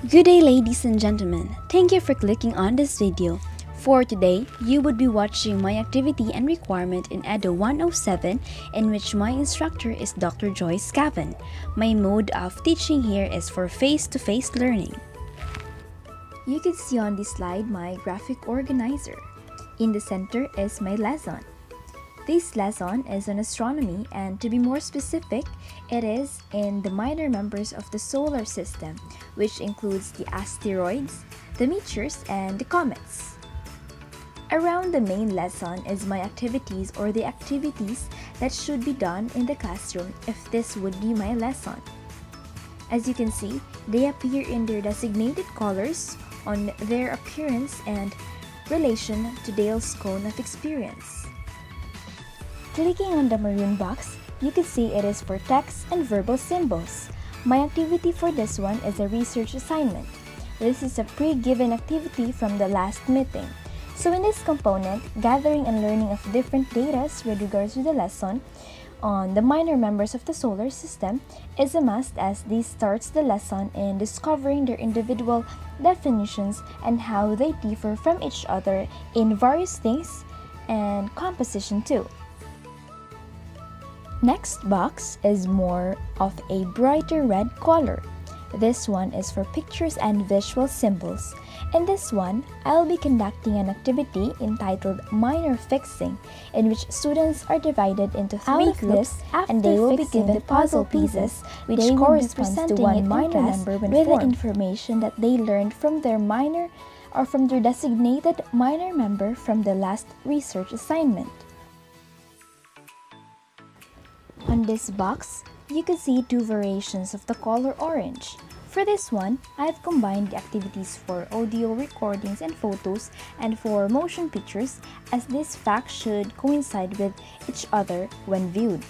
Good day, ladies and gentlemen. Thank you for clicking on this video. For today, you would be watching my activity and requirement in EDU 107, in which my instructor is Dr. Joyce Cavan. My mode of teaching here is for face-to-face learning. You can see on this slide my graphic organizer. In the center is my lesson. This lesson is on astronomy, and to be more specific, it is in the minor members of the solar system, which includes the asteroids, the meteors, and the comets. Around the main lesson is my activities or the activities that should be done in the classroom if this would be my lesson. As you can see, they appear in their designated colors on their appearance and relation to Dale's cone of experience. Clicking on the maroon box, you can see it is for text and verbal symbols. My activity for this one is a research assignment. This is a pre-given activity from the last meeting. So in this component, gathering and learning of different data with regards to the lesson on the minor members of the solar system is a must, as this starts the lesson in discovering their individual definitions and how they differ from each other in various things and composition too. Next box is more of a brighter red color. This one is for pictures and visual symbols. In this one, I'll be conducting an activity entitled Minor Fixing, in which students are divided into three groups and they will be given the puzzle pieces which corresponds to one minor number with the information that they learned from their minor or from their designated minor member from the last research assignment. On this box, you can see two variations of the color orange. For this one, I've combined the activities for audio recordings and photos and for motion pictures, as these facts should coincide with each other when viewed.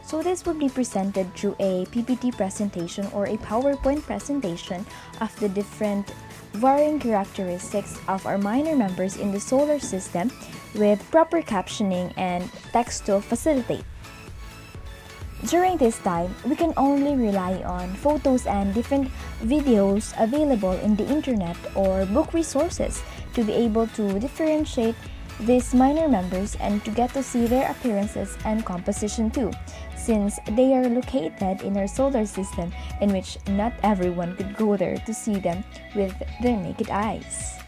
So this will be presented through a PPT presentation or a PowerPoint presentation of the different varying characteristics of our minor members in the solar system with proper captioning and text to facilitate. During this time, we can only rely on photos and different videos available in the internet or book resources to be able to differentiate these minor members and to get to see their appearances and composition too, since they are located in our solar system in which not everyone could go there to see them with their naked eyes.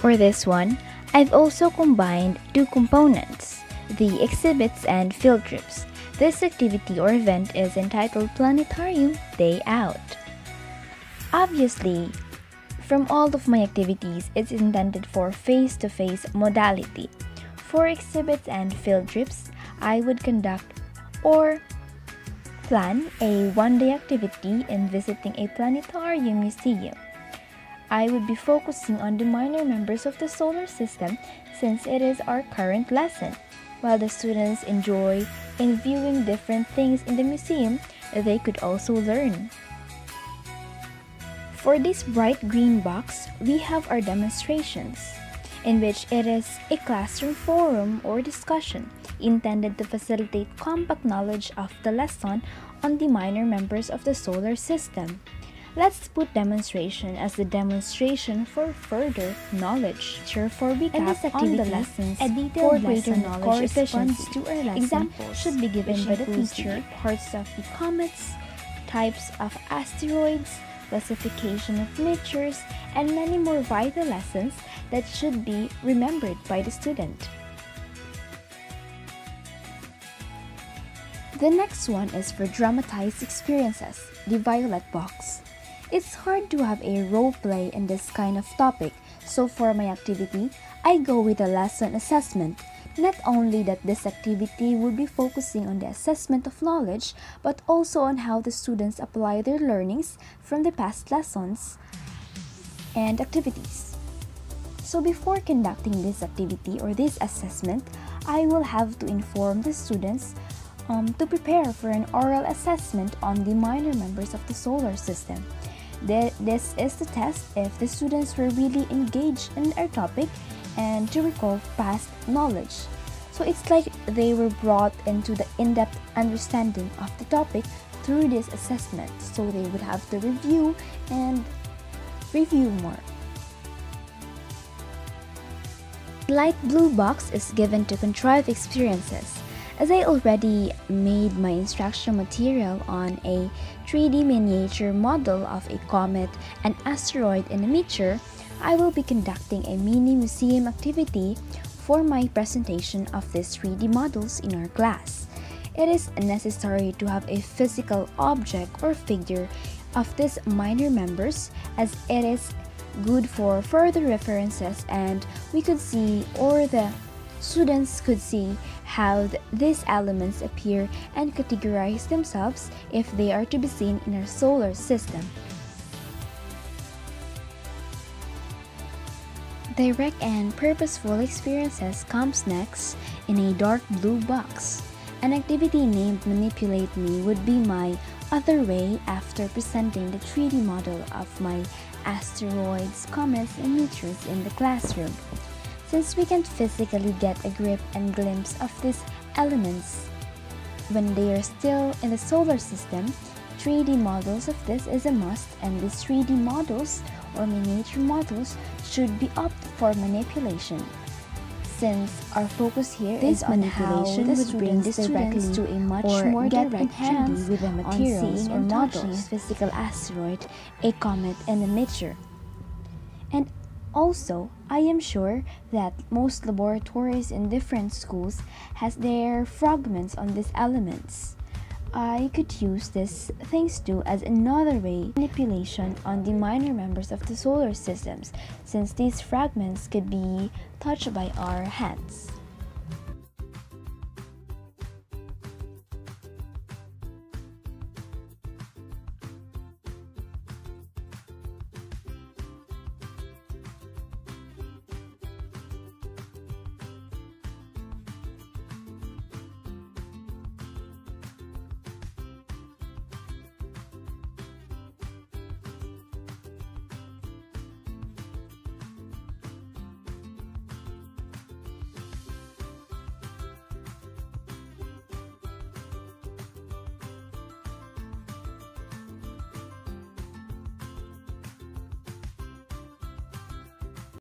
For this one, I've also combined two components: the exhibits and field trips. This activity or event is entitled Planetarium Day Out. Obviously, from all of my activities, it's intended for face-to-face modality. For exhibits and field trips, I would conduct or plan a one-day activity in visiting a planetarium museum. I would be focusing on the minor members of the solar system since it is our current lesson. While the students enjoy in viewing different things in the museum, they could also learn. For this bright green box, we have our demonstrations, in which it is a classroom forum or discussion intended to facilitate compact knowledge of the lesson on the minor members of the solar system. Let's put demonstration as the demonstration for further knowledge. For recap on the lessons, a detailed greater knowledge corresponds to our lesson. Examples should be given by the teacher. Parts of the comets, types of asteroids, classification of meteors, and many more vital lessons that should be remembered by the student. The next one is for dramatized experiences, the violet box. It's hard to have a role play in this kind of topic, so for my activity, I go with a lesson assessment. Not only that this activity will be focusing on the assessment of knowledge, but also on how the students apply their learnings from the past lessons and activities. So before conducting this activity or this assessment, I will have to inform the students to prepare for an oral assessment on the minor members of the solar system. This is to test if the students were really engaged in our topic and to recall past knowledge. So it's like they were brought into the in-depth understanding of the topic through this assessment, so they would have to review and review more. The light blue box is given to contrive experiences. As I already made my instructional material on a 3D miniature model of a comet, an asteroid, and a meteor, I will be conducting a mini museum activity for my presentation of these 3D models in our class. It is necessary to have a physical object or figure of these minor members, as it is good for further references, and we could see, or the students could see, how these elements appear and categorize themselves if they are to be seen in our solar system. Direct and purposeful experiences comes next in a dark blue box. An activity named Manipulate Me would be my other way after presenting the 3D model of my asteroids, comets, and meteors in the classroom. Since we can't physically get a grip and glimpse of these elements when they are still in the solar system, 3D models of this is a must, and these 3D models or miniature models should be opted for manipulation. Since our focus here is on how the students directly to a much more direct hands with the materials or models, physical asteroid, a comet, and a meteor. And also, I am sure that most laboratories in different schools has their fragments on these elements. I could use these things too as another way manipulation on the minor members of the solar systems, since these fragments could be touched by our hands.